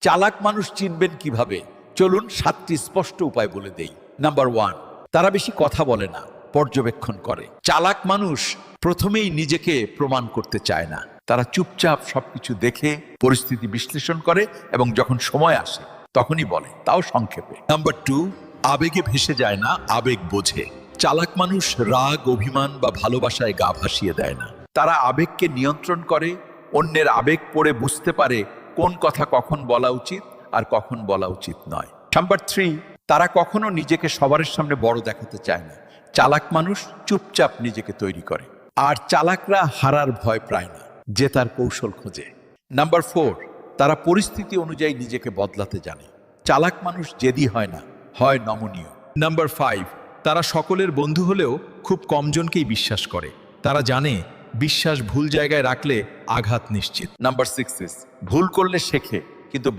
চালাক মানুষ চিনবেন কিভাবে? চলুন 7টি স্পষ্ট উপায় বলে দেই। নাম্বার 1, তারা বেশি কথা বলে না, পর্যবেক্ষণ করে। চালাক মানুষ প্রথমেই নিজেকে প্রমাণ করতে চায় না। তারা চুপচাপ সবকিছু দেখে পরিস্থিতি বিশ্লেষণ করে এবং যখন সময় আসে তখনই বলে, তাও সংক্ষেপে। নাম্বার 2, আবেগে ভেসে যায় না, আবেগ বোঝে। চালাক মানুষ রাগ, অভিমান বা ভালোবাসায় গা ভাসিয়ে দেয় না। তারা আবেগকে নিয়ন্ত্রণ করে, অন্যের আবেগ পড়ে বুঝতে পারে কোন কথা কখন বলা উচিত আর কখন বলা উচিত নয়। নাম্বার 3, তারা কখনো নিজেকে সবার সামনে বড় দেখাতে চায় না। চালাক মানুষ চুপচাপ নিজেকে তৈরি করে। আর চালাকরা হারার ভয় পায় না, জেতার কৌশল খোঁজে। নাম্বার 4, তারা পরিস্থিতি অনুযায়ী নিজেকে বদলাতে জানে। চালাক মানুষ জেদি হয় না, হয় নমনীয়। নাম্বার 5, তারা সকলের বন্ধু হলেও খুব কমজনকেই বিশ্বাস করে। তারা জানে বিশ্বাস ভুল জায়গায় রাখলে আঘাত নিশ্চিত। নাম্বার 6, ভুল করলে শেখে, কিন্তু